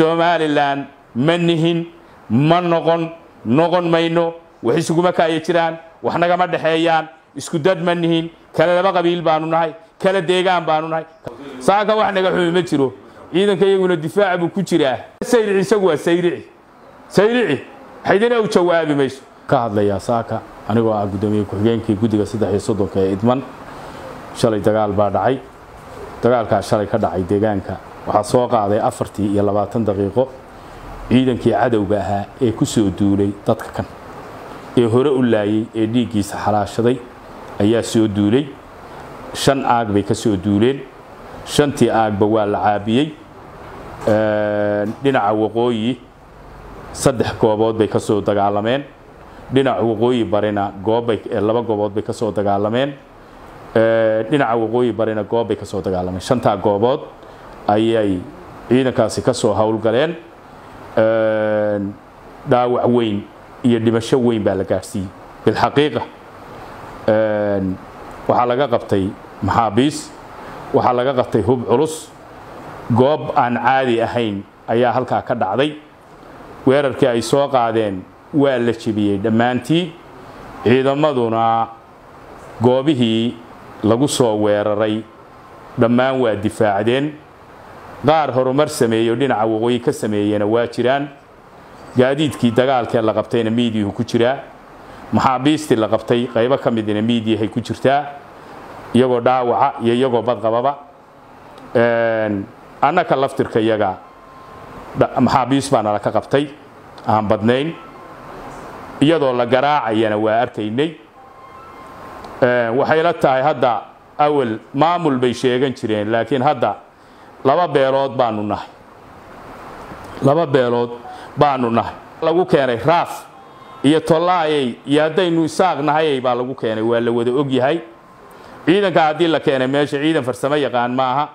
Somaliland manihin ma noqon mayno wax isuguma ka jiraan wax naga ma dhaxeeyaan isku dad manihin kala laba qabiil baanu nahay kala deegaan baanu nahay saaka wax naga xumo jiro ciidanka iyaguna difaac buu ku jiraa sayri isagu waa sayri haydina u jawaabi mayso ka hadlaya saaka anigoo ah gudoomiye ku xigeenkii gudiga 330 ee idman shalay dagaal baa dhacay dagaalka shalay ka dhacay deegaanka waxa soo qaaday 24 daqiiqo ciidankii cadawga ahaa ee ku soo duulay dadka kan ee hore u laayay ee dhiigiisa xalaashaday ayaa soo duulay 5 aag bay ka soo duuleen 5tii aagba waa la caabiyay dhinaca waqooyi 3 goobood bay ka soo dagaalameen dhinaca waqooyi barina laba goobood bay ka soo dagaalameen dhinaca waqooyi barina goob bay ka soo dagaalameen 5 goobood ayay ciidankaasi ka soo hawl galeen dhaawac weyn iyo dhimasho weyn baa la gaarsiiyay bil xaqiiqa waxa laga qabtay maxaabiis waxa laga qabtay hub culus goob aan caadi ahayn ayaa halka ka dhacday weerarkii ay soo qaadeen waa la jibiyay dhamaantii ciidamaduna goobihii lagu soo weeraray dhamaan waa difaacdeen qaar horumar sameeyo dhinaca waqooyi ka sameeyana waa jiraan gaadiidkii dagaalka la qabtayna miidiyuhu ku jiraa maxaabiistii la qabtay qaybo ka midina miidiyahay ku jirtaa iyagoo dhaawaca iyo iyagoo badqababa annaka laftirka iyaga maxaabiis baa nala ka qabtay aan badnayn iyadoo la garaacayana waa arkaynay waxay la tahay hadda awal maamul bay sheegan jireen laakiin hadda laba beelood baanu nahay lagu keenay raaf iyo tolaayay iyo hadaynu isaaqnahay baa lagu keenay waa la wada og yahay ciidanka hadii la keenay meesha ciidan farsamo yaqaan maaha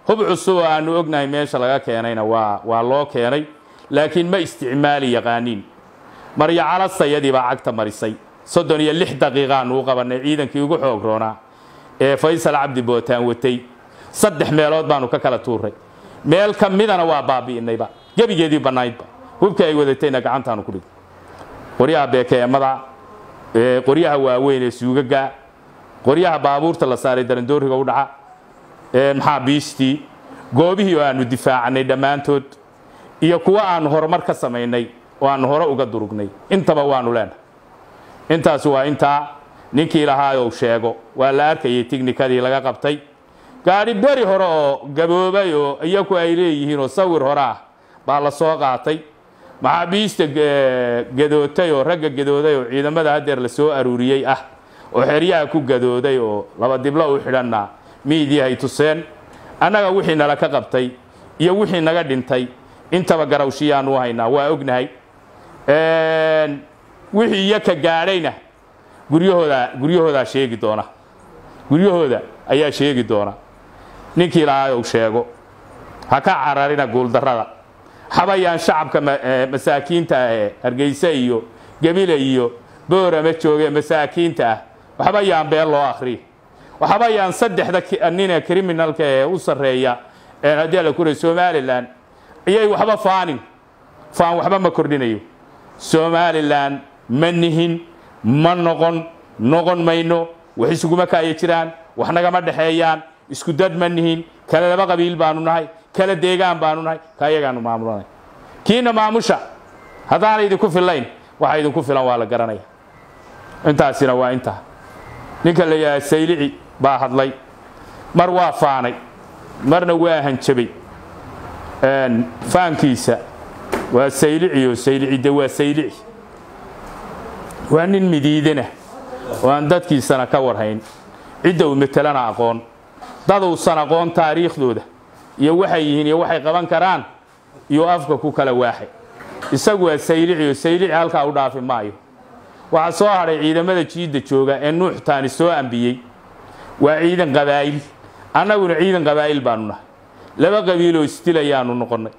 hub cusub aanu ognahay meesha laga keenayna waa loo keenay laakiin ma isticmaali yaqaanin marya cala sayadi baa cagta marisay 36 daqiiqaan uu qabanay ciidankii ugu xoog roona ee Faysal Cabdi Bootaan watay 3 meelood baanu ka kala tuuray meel ka midana waa baabiinayba gabigeedii banaydba hubka ay wadatayna gacantaanu ku dhig qoryaha beekeemada qoryaha waaweyn ee suugaga qoryaha baabuurta la saaray darandooriga u dhaca maxaabiistii goobihii aanu difaacnay dhamaantood iyo kuwa aan horumar ka sameynay oo aan hore uga durugnay intaba waanu leenahay intaas waa inta ninkii lahaayoo sheego waa la arkayay tiknikadii laga qabtay gaari bari hore oo gaboobay oo iyagu ay leeyihiin oo sawir hore ah baa la soo qaatay maxaabiista gadootay oo ragga gadooday oo ciidamada hadeer la soo aruuriyay ah oo xeryaha ku gadooday oo laba diblo u xidhanna miidiyahay tuseen annaga wixii nala ka qabtay iyo wixii naga dhintay intaba garawshiyaan u haynaa waa ognahay wixii iyaka gaadhayna guryahooda sheegi doona guryahooda ayaa sheegi doona ninkii lahaayoo sheego ha ka cararina guuldarrada habayaan shacabka masaakiinta ah Hargeysa iyo Gabile iyo Boorama joogay masaakiinta ah waxbayaan beel loo akhri waxbayaan saddexda nin criminalka ee u sareeya hadii la kuray Somaliland ayay waxba faan waxba ma kordhinayo Somaliland manihin ma noqon mayno wax isuguma ka jiraan wax naga ma dhaxeeyaan isku dad manihin kala laba qabiil baanu nahay kala deegaan baanu nahay kayagaanu maamulanay kiina maamusha hadaan idinku filayn waxa idinku filan waa la garanaya intaasina waa inta ninka la yahay saylici baa hadlay mar waa faanay marna waa hanjabay faankiisa waa saylici waa saylici waa nin midiidana waan dadkiisana ka warhayn cid uu metelana aqoon dad uu san aqoon taariikhdooda iyo waxay yihiin iyo waxay qaban karaan iyo afka ku kala waaxay isagu waa saylici halka u dhaafi maayo waxa soo haray ciidamada jiida jooga ee nuux taani soo ambiyay waa ciidan qabaa'il annaguna ciidan qabaa'il baanu nahay laba qabiil oo istilayaanu noqonay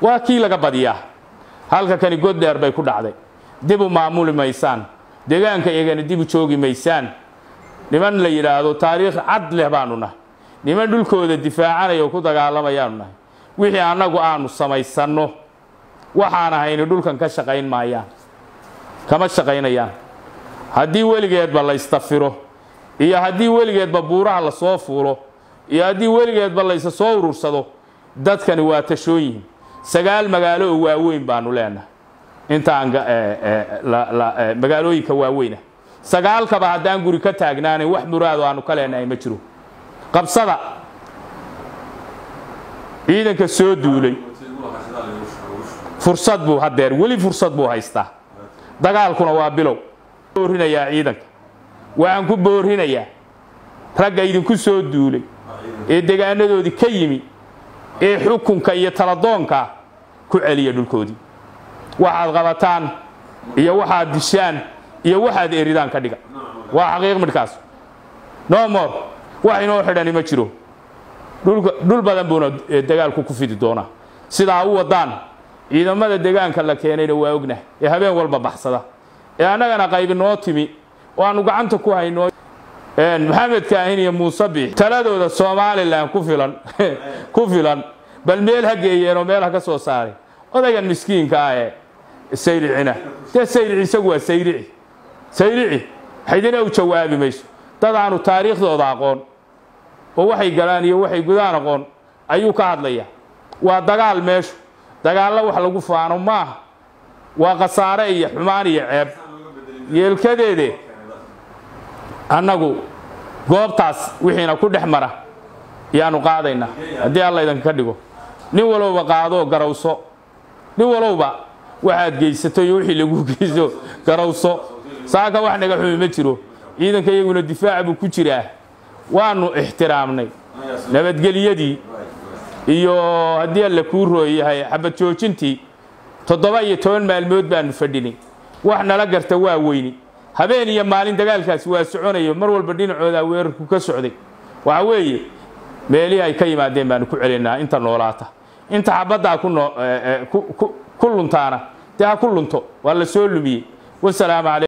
waa kii laga badiyaa halka kani god dheer bay ku dhacday dib u maamuli maysaan deegaanka iyagana dib u joogi maysaan niman la yiraahdo taariikh cad leh baanu nahay niman dhulkooda difaacanaya oo ku dagaalamayaan nahay wixii annagu aanu samaysanno waxaan ahayni dhulkan ka shaqayn maayaan kama shaqaynayaan haddii weligeedba la istafiro iyo haddii weligeedba buuraha la soo fuulo iyo haddii weligeedba la isa soo urursado dadkani waa tashooyin 9 magaalo oo waaweyn baanu leenahay intaan magaalooyinka waaweyn 9 kaba haddaan guri ka taagnaanay wax muraad aanu ka leenahay ma jiro qabsada ciidanka soo duulay fursad buu hadeer weli fursad buu haystaa dagaalkuna waa bilow boorinayaa ciidanka waxaan ku boorinayaa ragga idinku soo duulay ee deegaanadoodii ka yimi ee xukunka iyo taladoonka ku celiya dhulkoodii waxaad qabataan iyo waxaad dishaan iyo waxaad eridaan ka dhiga waa xaqiiq midkaas no more wax inoo xidhan ma jiro dhul badan buuna dagaalku ku fidi doona sida u wadaan ciidamada deegaanka la keenayna waa ognahay ee habeen walba baxsada ee anagana qayb noo timi oo aanu gacanta ku hayno maxamed kaahin iyo muuse biix taladooda Soomaaliland ku filan bal meel hageeyeen meel ka soo saaray odaygan miskiinka ah ee sayriicina sayriici isagu waa sayriici xidina u jawaabi mayso dad aanu taariikhdooda aqoon oo waxay galaan iyo waxay gudaan aqoon ayuu ka hadlaya waa dagaal meeshu dagaal wax lagu faano ma waa qasaare iyo xumaan iyo ceeb yeelkadeede annagu goobtaas wixiina ku dhexmara yaanu qaadayna hadii alla idan ka dhigo nin walba qaado garawso nin walba waxaad geysato iyo wixii lagu geyso garawso saaka wax naga xumi ma jiro ciidanka iyaguna difaac buu ku jiraa waanu ixtiraamnay nabadgeliyadii iyo hadii alla ku rooyahay xabad joojintii 17 maalmood baanu fadhinay wax nala garta waa weyni habeen iyo maalin dagaalkaas waa soconayo mar walba dhinacooda weerarku ka socday waxa weeye meelii ay ka yimaadeen baanu ku celinaa inta noolaata inta xabada ku luntaana taa ku lunto waa la soo lumiyay wasalaam